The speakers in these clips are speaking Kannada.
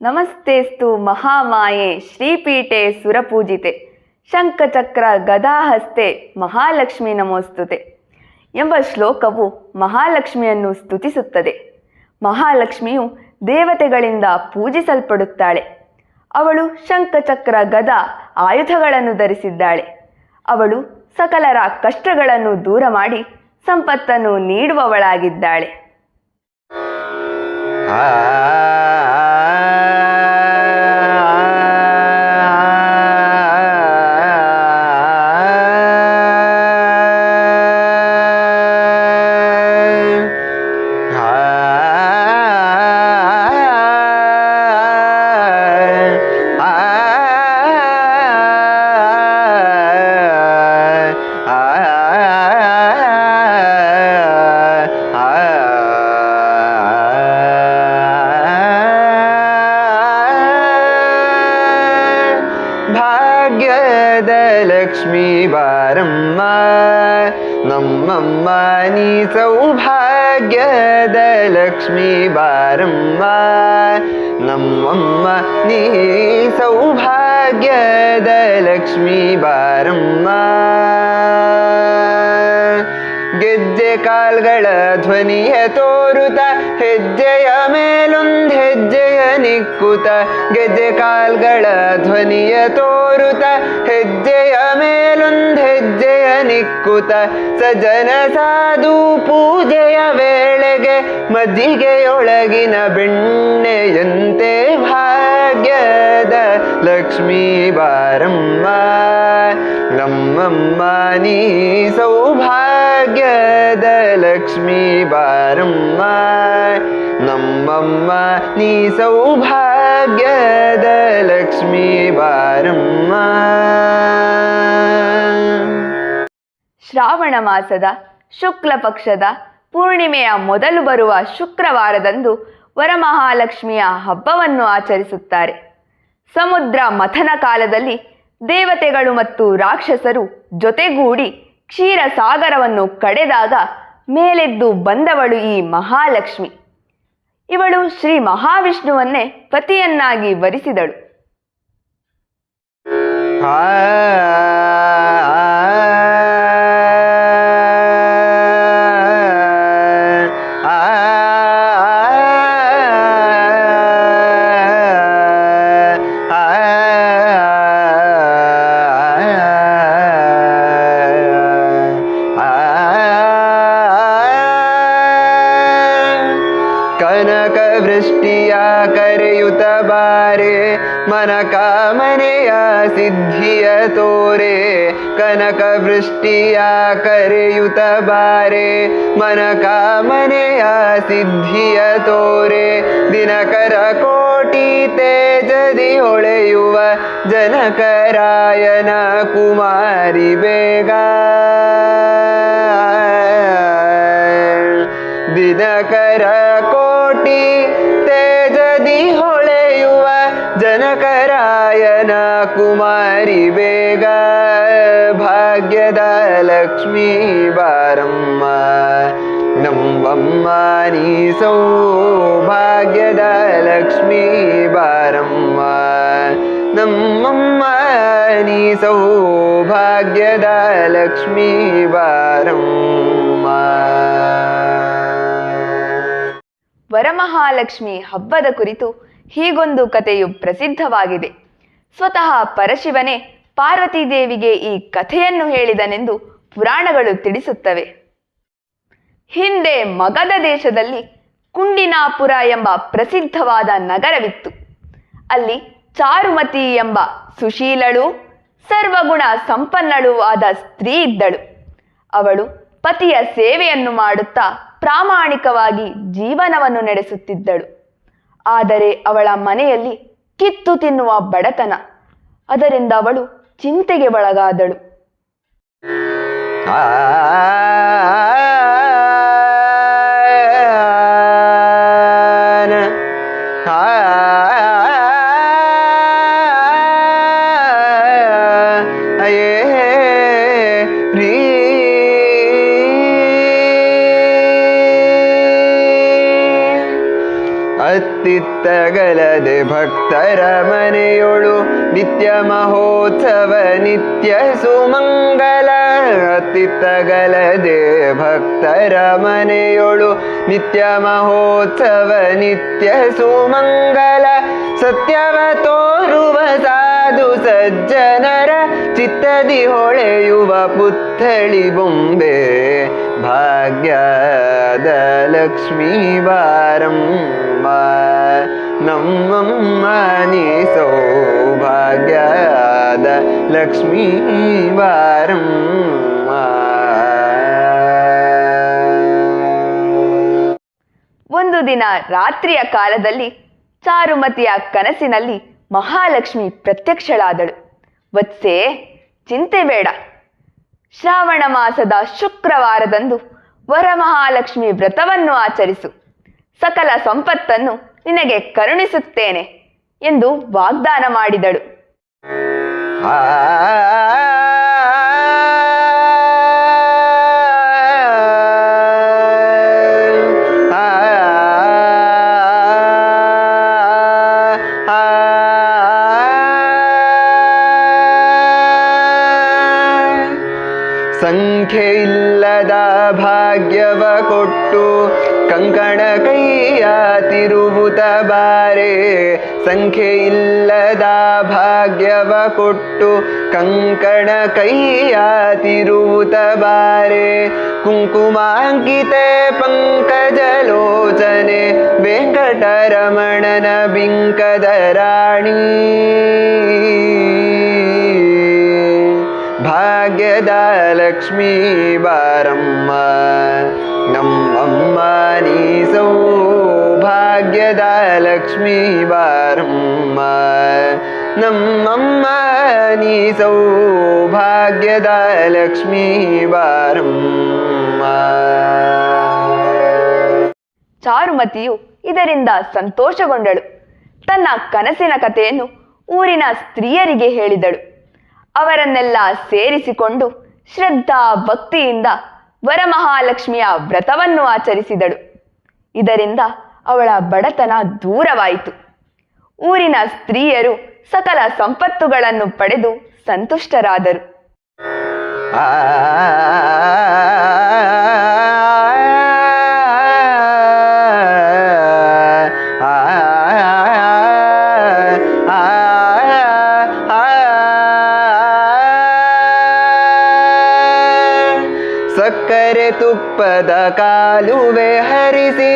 ನಮಸ್ತೇಸ್ತು ಮಹಾಮಾಯೆ ಶ್ರೀಪೀಠೆ ಸುರಪೂಜಿತೆ ಶಂಖಚಕ್ರ ಗದಾಹಸ್ತೆ ಮಹಾಲಕ್ಷ್ಮಿ ನಮೋಸ್ತುತೆ ಎಂಬ ಶ್ಲೋಕವು ಮಹಾಲಕ್ಷ್ಮಿಯನ್ನು ಸ್ತುತಿಸುತ್ತದೆ. ಮಹಾಲಕ್ಷ್ಮಿಯು ದೇವತೆಗಳಿಂದ ಪೂಜಿಸಲ್ಪಡುತ್ತಾಳೆ. ಅವಳು ಶಂಖಚಕ್ರ ಗದಾ ಆಯುಧಗಳನ್ನು ಧರಿಸಿದ್ದಾಳೆ. ಅವಳು ಸಕಲರ ಕಷ್ಟಗಳನ್ನು ದೂರ ಮಾಡಿ ಸಂಪತ್ತನ್ನು ನೀಡುವವಳಾಗಿದ್ದಾಳೆ. ಭಾಗ್ಯದ ಲಕ್ಷ್ಮೀ ಬಾರಮ್ಮ ನಮ್ಮಮ್ಮ ನೀ ಸೌಭಾಗ್ಯದ ಲಕ್ಷ್ಮೀ ಬಾರಮ್ಮ ನಮ್ಮಮ್ಮ ನೀ ಸೌಭಾಗ್ಯದ ಲಕ್ಷ್ಮೀ ಬಾರಮ್ಮ. ಗೆಜ್ಜೆ ಕಾಲ್ಗಳ ಧ್ವನಿಯ ತೋರುತ ಹೆಜ್ಜೆಯ ಮೇಲೊಂದು ಹೆಜ್ಜೆಯ ನಿಕ್ಕುತ ಗೆಜ್ಜೆ ಕಾಲ್ಗಳ ಧ್ವನಿಯ ತೋರುತ ಹೆಜ್ಜೆಯ ಮೇಲೊಂದು ಹೆಜ್ಜೆಯ ನಿಕ್ಕುತ ಸಜ್ಜನ ಸಾಧು ಪೂಜೆಯ ವೇಳೆಗೆ ಮಜ್ಜಿಗೆಯೊಳಗಿನ ಬೆಣ್ಣೆಯಂತೆ ಭಾಗ್ಯದ ಲಕ್ಷ್ಮೀ ಬಾರಮ್ಮ ನಮ್ಮಮ್ಮ ನೀ ಸೌಭಾಗ್ಯದ ಲಕ್ಷ್ಮೀ ಬಾರಮ್ಮ ನಮ್ಮಮ್ಮ ನೀ ಸೌಭಾಗ್ಯದ ಲಕ್ಷ್ಮೀ ಬಾರಮ್ಮ. ಶ್ರಾವಣ ಮಾಸದ ಶುಕ್ಲ ಪಕ್ಷದ ಪೂರ್ಣಿಮೆಯ ಮೊದಲು ಬರುವ ಶುಕ್ರವಾರದಂದು ವರಮಹಾಲಕ್ಷ್ಮಿಯ ಹಬ್ಬವನ್ನು ಆಚರಿಸುತ್ತಾರೆ. ಸಮುದ್ರ ಮಥನ ಕಾಲದಲ್ಲಿ ದೇವತೆಗಳು ಮತ್ತು ರಾಕ್ಷಸರು ಜೊತೆಗೂಡಿ ಕ್ಷೀರಸಾಗರವನ್ನು ಕಡೆದಾಗ ಮೇಲೆದ್ದು ಬಂದವಳು ಈ ಮಹಾಲಕ್ಷ್ಮಿ. ಇವಳು ಶ್ರೀ ಮಹಾವಿಷ್ಣುವನ್ನೇ ಪತಿಯನ್ನಾಗಿ ವರಿಸಿದಳು. ಕನಕ ವೃಷ್ಟಿಯ ಕರೆಯುತ್ತ ಬಾರೆ ಮನ ಕಾಮನೆಯ ಸಿದ್ಧಿಯ ತೋರೆ ಕನಕ ವೃಷ್ಟಿಯ ಕರೆಯುತ್ತ ಬಾರೆ ಮನ ಕಾಮನೆಯ ಸಿದ್ಧಿಯ ತೋರೆ ದಿನಕರ ಕೋಟಿ ತೇಜದಿ ಹೊಳೆಯುವ ಜನಕರಾಯನ ಕುಮಾರಿ ಬೇಗ ದಿನಕರ ಕೋಟಿ ತೇಜದಿ ಹೊಳೆಯುವ ಜನಕರಾಯನ ಕುಮಾರಿ ಬೇಗ ಭಾಗ್ಯದ ಲಕ್ಷ್ಮೀ ಬಾರಮ್ಮ ನಮ್ಮಮ್ಮ ನೀ ಸೌಭಾಗ್ಯದ ಲಕ್ಷ್ಮೀ ಬಾರಮ್ಮ ನಮ್ಮಮ್ಮ ನೀ ಸೌಭಾಗ್ಯದ ಲಕ್ಷ್ಮೀ ಬಾರಮ್ಮ. ವರಮಹಾಲಕ್ಷ್ಮಿ ಹಬ್ಬದ ಕುರಿತು ಹೀಗೊಂದು ಕಥೆಯು ಪ್ರಸಿದ್ಧವಾಗಿದೆ. ಸ್ವತಃ ಪರಶಿವನೇ ಪಾರ್ವತೀದೇವಿಗೆ ಈ ಕಥೆಯನ್ನು ಹೇಳಿದನೆಂದು ಪುರಾಣಗಳು ತಿಳಿಸುತ್ತವೆ. ಹಿಂದೆ ಮಗಧ ದೇಶದಲ್ಲಿ ಕುಂಡಿನಾಪುರ ಎಂಬ ಪ್ರಸಿದ್ಧವಾದ ನಗರವಿತ್ತು. ಅಲ್ಲಿ ಚಾರುಮತಿ ಎಂಬ ಸುಶೀಲಳು ಸರ್ವಗುಣ ಸಂಪನ್ನಳೂ ಆದ ಸ್ತ್ರೀ ಇದ್ದಳು. ಅವಳು ಪತಿಯ ಸೇವೆಯನ್ನು ಮಾಡುತ್ತಾ ಪ್ರಾಮಾಣಿಕವಾಗಿ ಜೀವನವನ್ನು ನಡೆಸುತ್ತಿದ್ದಳು. ಆದರೆ ಅವಳ ಮನೆಯಲ್ಲಿ ಕಿತ್ತು ತಿನ್ನುವ ಬಡತನ, ಅದರಿಂದ ಅವಳು ಚಿಂತೆಗೆ ಒಳಗಾದಳು. ಅತ್ತಿತ್ತಗಲದೆ ಭಕ್ತರ ಮನೆಯೊಳು ನಿತ್ಯ ಮಹೋತ್ಸವ ನಿತ್ಯ ಸುಮಂಗಲ. ಅತ್ತಿತ್ತಗಲದೆ ಭಕ್ತರ ಮನೆಯೊಳು ನಿತ್ಯ ಮಹೋತ್ಸವ ನಿತ್ಯ ಸುಮಂಗಲ. ಸತ್ಯವ ತೋರುವ ಸಾಧು ಸಜ್ಜನರ ಚಿತ್ತದಿ ಹೊಳೆಯುವ ಪುತ್ಥಳಿ ಬೊಂಬೆ ಭಾಗ್ಯದ ಲಕ್ಷ್ಮೀ ಬಾರಮ್ಮ. ನಮ್ಮಮ್ಮ ನೀ ಸೌಭಾಗ್ಯದ ಲಕ್ಷ್ಮೀ ಬಾರಮ್ಮ. ಒಂದು ದಿನ ರಾತ್ರಿಯ ಕಾಲದಲ್ಲಿ ಚಾರುಮತಿಯ ಕನಸಿನಲ್ಲಿ ಮಹಾಲಕ್ಷ್ಮಿ ಪ್ರತ್ಯಕ್ಷಳಾದಳು. ವತ್ಸೆ, ಚಿಂತೆ ಬೇಡ. ಶ್ರಾವಣ ಮಾಸದ ಶುಕ್ರವಾರದಂದು ವರಮಹಾಲಕ್ಷ್ಮಿ ವ್ರತವನ್ನು ಆಚರಿಸು. ಸಕಲ ಸಂಪತ್ತನ್ನು ನಿನಗೆ ಕರುಣಿಸುತ್ತೇನೆ ಎಂದು ವಾಗ್ದಾನ ಮಾಡಿದಳು. ಸಂಖ್ಯೆ ಇಲ್ಲದ ಭಾಗ್ಯವ ಕೊಟ್ಟು ಕಂಕಣ ಕೈಯ ತಿರುವುತ ಬಾರೆ. ಸಂಖ್ಯೆ ಇಲ್ಲದ ಭಾಗ್ಯವ ಕೊಟ್ಟು ಕಂಕಣ ಕೈಯ ತಿರುವುತ ಬಾರೆ. ಕುಂಕುಮಾಂಕಿತೆ ಪಂಕಜಲೋಚನೆ ವೆಂಕಟರಮಣನ ಬಿಂಕದ ರಾಣಿ. ಭಾಗ್ಯದ ಲಕ್ಷ್ಮೀ ಬಾರಮ್ಮ. ನಮ್ಮಮ್ಮ ನೀ ಸೌಭಾಗ್ಯದ ಲಕ್ಷ್ಮೀ ಬಾರಮ್ಮ. ನಮ್ಮಮ್ಮ ನೀ ಸೌಭಾಗ್ಯದ ಲಕ್ಷ್ಮೀ ಬಾರಮ್ಮ. ಚಾರುಮತಿಯು ಇದರಿಂದ ಸಂತೋಷಗೊಂಡಳು. ತನ್ನ ಕನಸಿನ ಕಥೆಯನ್ನು ಊರಿನ ಸ್ತ್ರೀಯರಿಗೆ ಹೇಳಿದಳು. ಅವರನ್ನೆಲ್ಲ ಸೇರಿಸಿಕೊಂಡು ಶ್ರದ್ಧಾ ಭಕ್ತಿಯಿಂದ ವರಮಹಾಲಕ್ಷ್ಮಿಯ ವ್ರತವನ್ನು ಆಚರಿಸಿದಳು. ಇದರಿಂದ ಅವಳ ಬಡತನ ದೂರವಾಯಿತು. ಊರಿನ ಸ್ತ್ರೀಯರು ಸಕಲ ಸಂಪತ್ತುಗಳನ್ನು ಪಡೆದು ಸಂತುಷ್ಟರಾದರು. ಸಕ್ಕರೆ ತುಪ್ಪದ ಕಾಲುವೆ ಹರಿಸಿ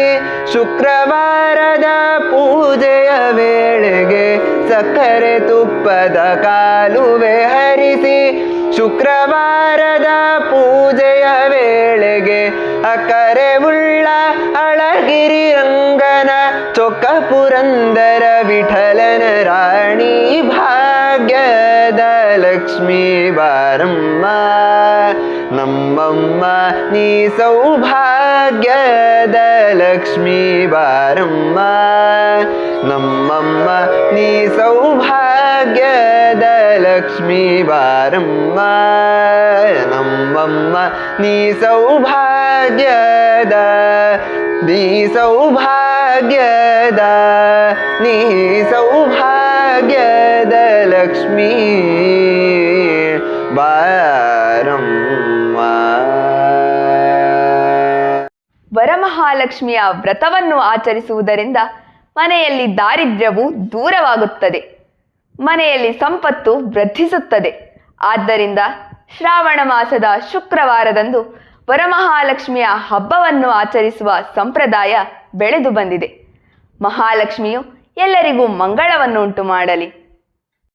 ಶುಕ್ರವಾರದ ಪೂಜೆಯ ವೇಳೆಗೆ. ಸಕ್ಕರೆ ತುಪ್ಪದ ಕಾಲುವೆ ಹರಿಸಿ ಶುಕ್ರವಾರದ ಪೂಜೆಯ ವೇಳೆಗೆ. ಅಕ್ಕರೆ ಉಳ್ಳ ಅಳಗಿರಿ ರಂಗನ ಚೊಕ್ಕ ಪುರಂದರ ವಿಠಲನ ರಾಣಿ. ಭಾಗ್ಯದ ಲಕ್ಷ್ಮೀ ಬಾರಮ್ಮ. ನಮ್ಮಮ್ಮ ನೀ ಸೌಭಾಗ್ಯದ ಲಕ್ಷ್ಮೀ ಬಾರಮ್ಮ. ನಮ್ಮಮ್ಮ ನೀ ಸೌಭಾಗ್ಯದ ಲಕ್ಷ್ಮೀ ಬಾರಮ್ಮ. ನಮ್ಮಮ್ಮ ನೀ ಸೌಭಾಗ್ಯದ ನೀ ಸೌಭಾಗ್ಯದ ನೀ ಸೌಭಾಗ್ಯದ ಲಕ್ಷ್ಮೀ ಬಾರಮ್ಮ. ವರಮಹಾಲಕ್ಷ್ಮಿಯ ವ್ರತವನ್ನು ಆಚರಿಸುವುದರಿಂದ ಮನೆಯಲ್ಲಿ ದಾರಿದ್ರ್ಯವು ದೂರವಾಗುತ್ತದೆ, ಮನೆಯಲ್ಲಿ ಸಂಪತ್ತು ವೃದ್ಧಿಸುತ್ತದೆ. ಆದ್ದರಿಂದ ಶ್ರಾವಣ ಮಾಸದ ಶುಕ್ರವಾರದಂದು ವರಮಹಾಲಕ್ಷ್ಮಿಯ ಹಬ್ಬವನ್ನು ಆಚರಿಸುವ ಸಂಪ್ರದಾಯ ಬೆಳೆದು ಬಂದಿದೆ. ಮಹಾಲಕ್ಷ್ಮಿಯು ಎಲ್ಲರಿಗೂ ಮಂಗಳವನ್ನು ಉಂಟು ಮಾಡಲಿ.